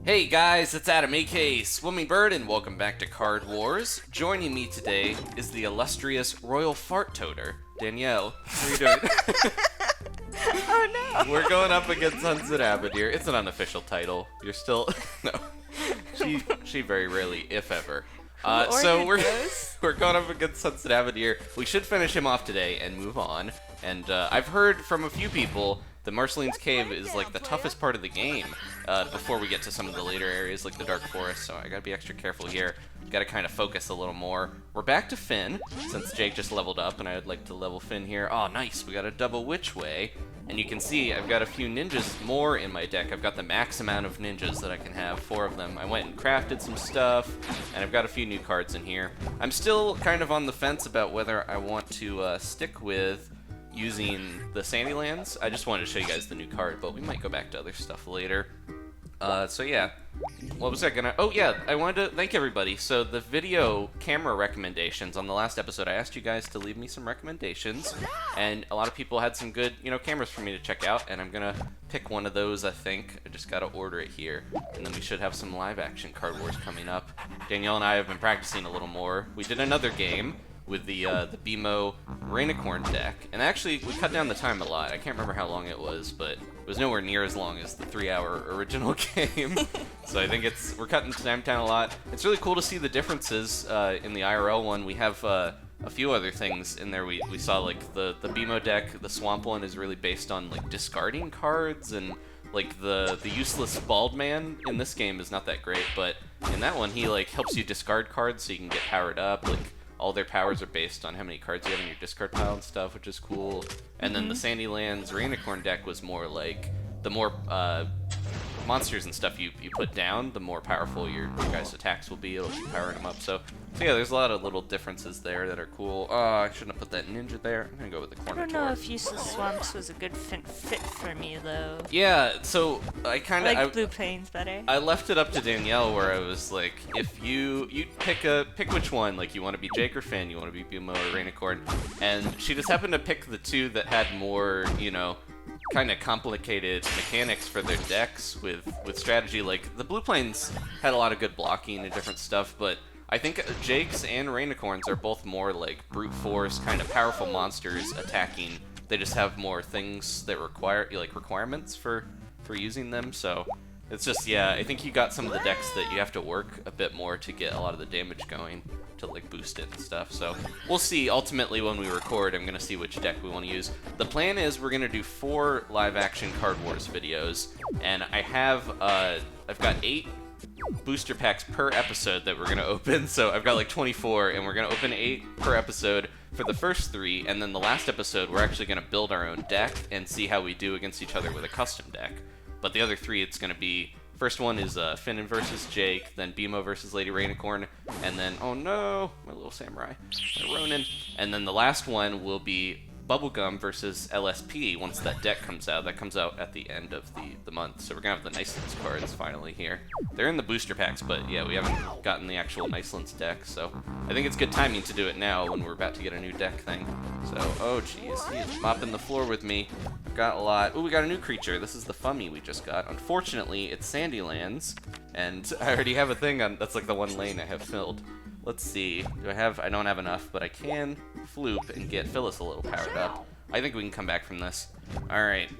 Hey guys, it's Adam, aka Swimming Bird, and welcome back to Card Wars. Joining me today is the illustrious Royal Fart Toter, Danielle. How are you doing? Oh no! We're going up against Hunson Abadeer. It's an unofficial title. You're still... no. She very rarely, if ever. So we're going up against Hunson Abadeer. We should finish him off today and move on. And I've heard from a few people that Marceline's Cave is like the toughest part of the game before we get to some of the later areas like the Dark Forest, so I gotta be extra careful here. Gotta kind of focus a little more. We're back to Finn, since Jake just leveled up, and I'd like to level Finn here. Oh, nice, we got a double Witch Way. And you can see I've got a few ninjas more in my deck. I've got the max amount of ninjas that I can have, 4 of them. I went and crafted some stuff, and I've got a few new cards in here. I'm still kind of on the fence about whether I want to stick with using the Sandylands. I just wanted to show you guys the new card, but we might go back to other stuff later. So yeah, what was I gonna... Oh yeah, I wanted to thank everybody. So the video camera recommendations on the last episode, I asked you guys to leave me some recommendations, and a lot of people had some good, cameras for me to check out, and I'm gonna pick one of those, I think. I just gotta order it here, and then we should have some live action Card Wars coming up. Danielle and I have been practicing a little more. We did another game with the BMO Rainicorn deck, and actually we cut down the time a lot. I can't remember how long it was, but it was nowhere near as long as the 3-hour original game. So I think we're cutting time down a lot. It's really cool to see the differences in the IRL one. We have a few other things in there. We saw like the BMO deck, the Swamp one is really based on like discarding cards, and like the useless bald man in this game is not that great, but in that one he like helps you discard cards so you can get powered up. Like all their powers are based on how many cards you have in your discard pile and stuff, which is cool. And then the Sandylands Rainicorn deck was more like, the more monsters and stuff you put down, the more powerful your guys' attacks will be. It'll keep powering them up. So yeah, there's a lot of little differences there that are cool. Oh, I shouldn't have put that ninja there. I'm gonna go with the corner. I don't know if Useless Swamps was a good fit for me though. Yeah, so I kind of like Blue Plains better. I left it up to Danielle, where I was like, if you pick which one, like you want to be Jake or Finn, you want to be Bumo or Rainicorn, and she just happened to pick the two that had more, kind of complicated mechanics for their decks with strategy. Like the Blue Plains had a lot of good blocking and different stuff, but I think Jake's and Rainicorns are both more like brute force, kind of powerful monsters attacking. They just have more things that require requirements for using them. So it's just, yeah, I think you got some of the decks that you have to work a bit more to get a lot of the damage going to like boost it and stuff. So we'll see. Ultimately, when we record, I'm gonna see which deck we want to use. The plan is we're gonna do 4 live action Card Wars videos, and I've got 8 booster packs per episode that we're gonna open. So I've got like 24, and we're gonna open 8 per episode for the first 3, and then the last episode we're actually gonna build our own deck and see how we do against each other with a custom deck. But the other 3, it's gonna be, first one is Finn versus Jake, then BMO versus Lady Rainicorn, and then, oh no, my little samurai, my Ronin, and then the last one will be Bubblegum versus LSP once that deck comes out. That comes out at the end of the month, so we're gonna have the Nicelands cards finally here. They're in the booster packs, but yeah, we haven't gotten the actual Nicelands deck, so I think it's good timing to do it now when we're about to get a new deck thing. So, oh jeez, he's mopping the floor with me. I've got a lot. Oh, we got a new creature. This is the Fummy we just got. Unfortunately, it's Sandylands, and I already have a thing on, that's like the one lane I have filled. Let's see, I don't have enough, but I can floop and get Phyllis a little powered up. I think we can come back from this. Alright,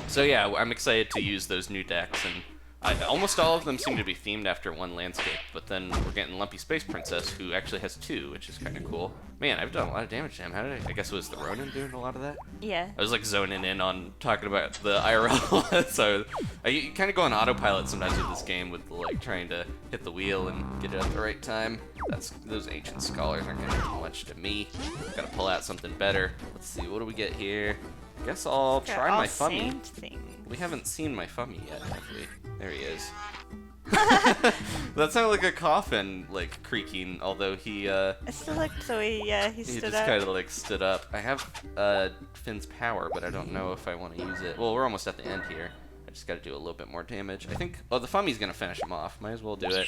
so yeah, I'm excited to use those new decks, and almost all of them seem to be themed after one landscape, but then we're getting Lumpy Space Princess, who actually has 2, which is kind of cool. Man, I've done a lot of damage to him. How did I guess it was the Ronin doing a lot of that? Yeah. I was like zoning in on talking about the IRL, so I kind of go on autopilot sometimes with this game with like trying to hit the wheel and get it at the right time. Those ancient scholars aren't gonna do much to me. Gotta pull out something better. Let's see, what do we get here? Guess I'll try my Fummy. We haven't seen my Fummy yet, have we? There he is. That sounded like a coffin, like, creaking, although he, I still like the way, he stood up. He just kind of, like, stood up. I have, Finn's power, but I don't know if I want to use it. Well, we're almost at the end here. I just gotta do a little bit more damage. I think, oh, the Fummy's gonna finish him off. Might as well do it.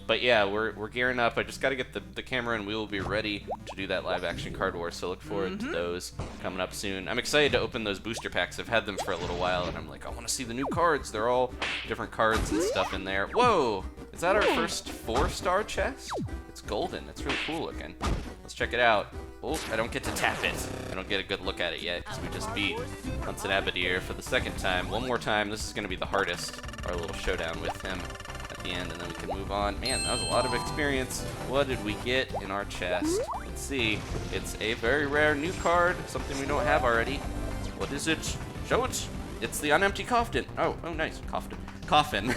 But yeah, we're gearing up. I just got to get the camera, and we will be ready to do that live action card war. So look forward to those coming up soon. I'm excited to open those booster packs. I've had them for a little while, and I'm like, I want to see the new cards. They're all different cards and stuff in there. Whoa! Is that our first 4-star chest? It's golden. It's really cool looking. Let's check it out. Oh, I don't get to tap it. I don't get a good look at it yet because we just beat Hunson Abadeer for the second time. One more time. This is going to be the hardest. Our little showdown with him at the end, and then we can move on. Man, that was a lot of experience. What did we get in our chest? Let's see. It's a very rare new card, something we don't have already. What is it? Show it. It's the unempty coffin. Oh, nice. Coffin.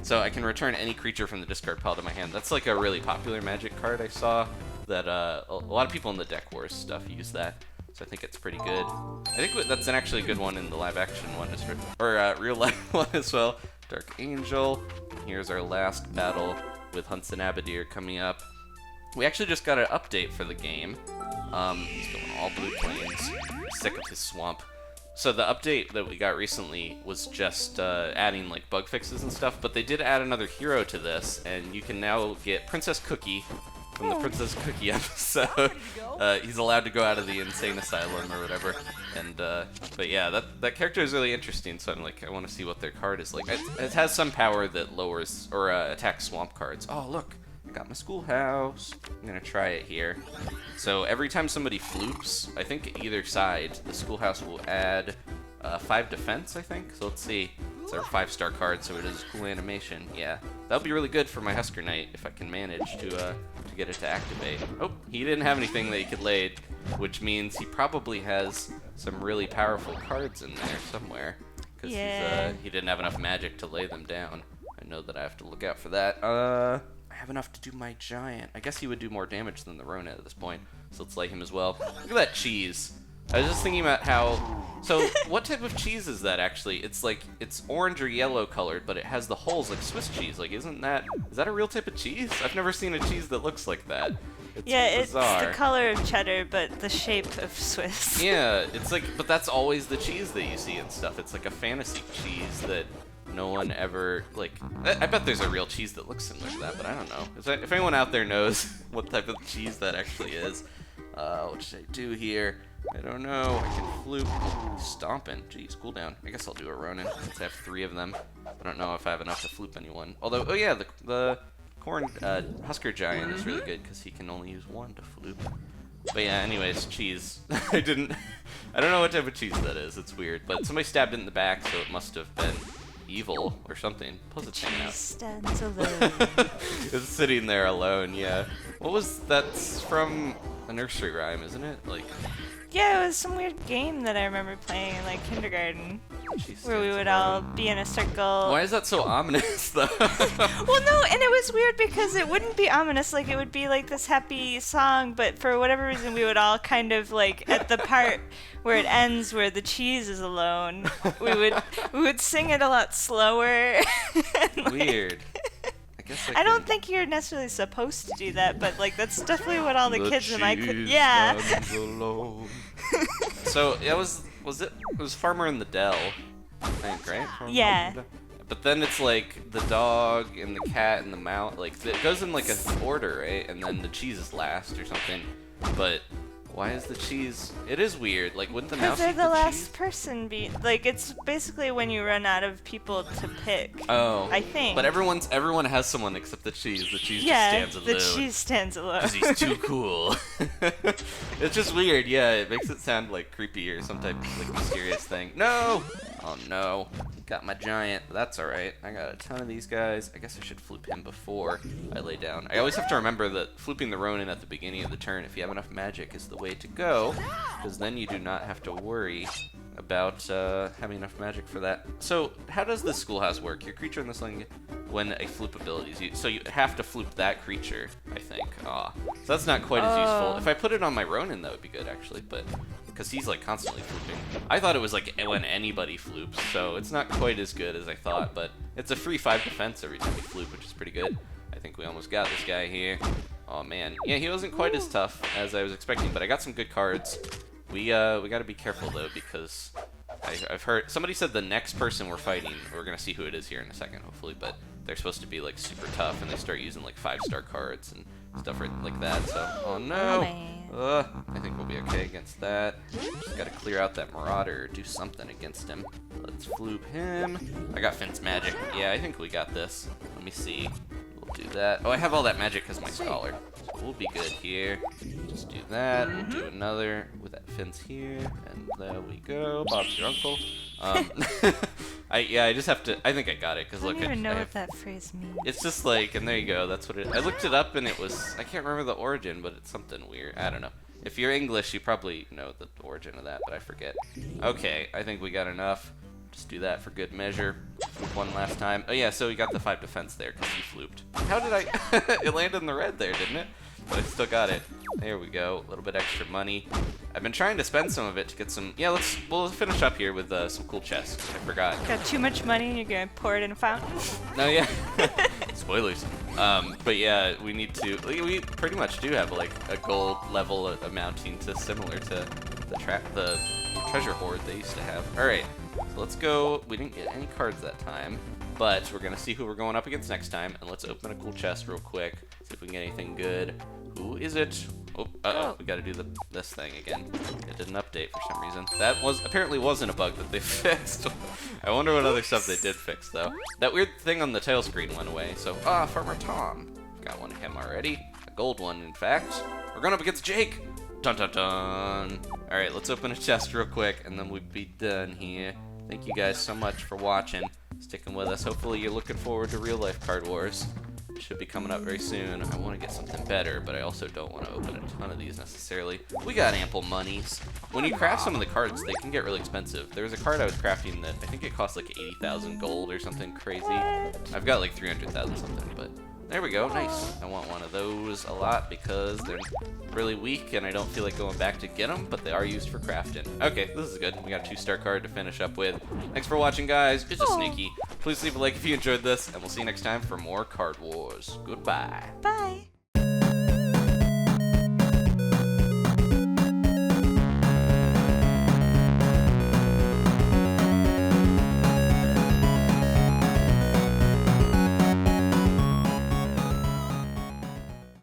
So I can return any creature from the discard pile to my hand. That's like a really popular Magic card I saw that a lot of people in the Deck Wars stuff use that. So I think it's pretty good. I think that's an actually good one in the live action one, or real life one as well. Dark Angel. Here's our last battle with Hunson Abadeer coming up. We actually just got an update for the game. He's going all blue plains. Sick of his swamp. So the update that we got recently was just adding like bug fixes and stuff, but they did add another hero to this, and you can now get Princess Cookie from the Princess Cookie episode. He's allowed to go out of the insane asylum or whatever. And but yeah, that character is really interesting. So I'm like, I want to see what their card is like. It has some power that lowers or attacks swamp cards. Oh look, I got my schoolhouse. I'm gonna try it here. So every time somebody floops, I think either side, the schoolhouse will add 5 defense. I think. So let's see. It's our 5-star card, so it is a cool animation. Yeah, that'll be really good for my Husker Knight if I can manage to get it to activate. Oh, he didn't have anything that he could lay, which means he probably has some really powerful cards in there somewhere, because he didn't have enough magic to lay them down. I know that I have to look out for that. I have enough to do my giant. I guess he would do more damage than the Rona at this point, so let's lay him as well. Look at that cheese. I was just thinking about how... So, what type of cheese is that, actually? It's like, it's orange or yellow colored, but it has the holes like Swiss cheese. Like, isn't that... Is that a real type of cheese? I've never seen a cheese that looks like that. It's bizarre. It's the color of cheddar, but the shape of Swiss. Yeah, it's like... But that's always the cheese that you see and stuff. It's like a fantasy cheese that no one ever... Like, I bet there's a real cheese that looks similar to that, but I don't know. If anyone out there knows what type of cheese that actually is, what should I do here? I don't know. I can flute. Stomping. Jeez, cool down. I guess I'll do a Ronin since I have 3 of them. I don't know if I have enough to floop anyone. Although, oh yeah, the corn Husker Giant is really good because he can only use 1 to floop. But yeah, anyways, cheese. I don't know what type of cheese that is. It's weird. But somebody stabbed it in the back, so it must have been evil or something. Plus it's hanging out. Stands alone. It's sitting there alone, yeah. What was that's from a nursery rhyme, isn't it? Like. Yeah, it was some weird game that I remember playing in like kindergarten, where we would all be in a circle. Why is that so ominous, though? Well, no, and it was weird because it wouldn't be ominous, like it would be like this happy song, but for whatever reason we would all kind of like at the part where it ends, where the cheese is alone, we would sing it a lot slower. And, weird. I don't think you're necessarily supposed to do that, but like that's definitely what all the kids in my yeah. So it was Farmer in the Dell, I think, right? Yeah. But then it's like the dog and the cat and the mouse, like it goes in like a order, right? And then the cheese is last or something. But why is the cheese? It is weird. Like, wouldn't the mouse? Because they're the last person be like. It's basically when you run out of people to pick. Oh. I think. But everyone has someone except the cheese. The cheese just stands alone. The cheese stands alone. Because he's too cool. It's just weird. Yeah, it makes it sound like creepy or some type of like mysterious thing. No. Oh no. Got my giant. That's alright. I got a ton of these guys. I guess I should floop him before I lay down. I always have to remember that flooping the Ronin at the beginning of the turn, if you have enough magic, is the way to go. Because then you do not have to worry about having enough magic for that. So, how does the schoolhouse work? Your creature in this thing, when a floop ability is used, so you have to floop that creature, I think. So that's not quite as useful. If I put it on my Ronin, that would be good, actually, but because he's like constantly flooping. I thought it was like when anybody floops, so it's not quite as good as I thought, but it's a free 5 defense every time you floop, which is pretty good. I think we almost got this guy here. Oh man, yeah, he wasn't quite as tough as I was expecting, but I got some good cards. We got to be careful though, because I've heard somebody said the next person we're fighting, we're gonna see who it is here in a second, hopefully, but they're supposed to be like super tough, and they start using like 5-star cards and stuff like that. So, oh no, I think we'll be okay against that. Just gotta clear out that Marauder, do something against him. Let's floop him. I got Finn's magic. Yeah, I think we got this. Let me see. We'll do that. Oh, I have all that magic because my scholar. So we'll be good here. Just do that. We'll do another with that Finn's here, and there we go. Bob's your uncle. I just have to. I think I got it because look. I don't even know what that phrase means. It's just like, and there you go. That's what it. I looked it up and it was. I can't remember the origin, but it's something weird. I don't know. If you're English, you probably know the origin of that, but I forget. Okay, I think we got enough. Just do that for good measure. Floop one last time. Oh yeah, so we got the 5 defense there because he flooped. How did I? It landed in the red there, didn't it? But I still got it. There we go. A little bit extra money. I've been trying to spend some of it to get some. Yeah, we'll finish up here with some cool chests. I forgot. Got too much money, you're gonna pour it in a fountain? No, yeah. Spoilers. But yeah, we need to. We pretty much do have like a gold level amounting to similar to the treasure hoard they used to have. All right, so let's go. We didn't get any cards that time, but we're gonna see who we're going up against next time, and let's open a cool chest real quick. See if we can get anything good. Who is it? Oh, we gotta do this thing again. It didn't update for some reason. That apparently wasn't a bug that they fixed. I wonder what other stuff they did fix though. That weird thing on the tail screen went away. So Farmer Tom. Got one of him already. A gold one, in fact. We're going up against Jake. Dun dun dun. All right, let's open a chest real quick, and then we'll be done here. Thank you guys so much for watching, sticking with us. Hopefully you're looking forward to real life Card Wars. Should be coming up very soon. I want to get something better, but I also don't want to open a ton of these necessarily. We got ample monies. When you craft some of the cards, they can get really expensive. There was a card I was crafting that I think it cost like 80,000 gold or something crazy. I've got like 300,000 something, but there we go. Nice. I want one of those a lot because they're really weak and I don't feel like going back to get them, but they are used for crafting. Okay, this is good. We got a 2-star card to finish up with. Thanks for watching, guys. It's a sneaky. Please leave a like if you enjoyed this, and we'll see you next time for more Card Wars. Goodbye. Bye.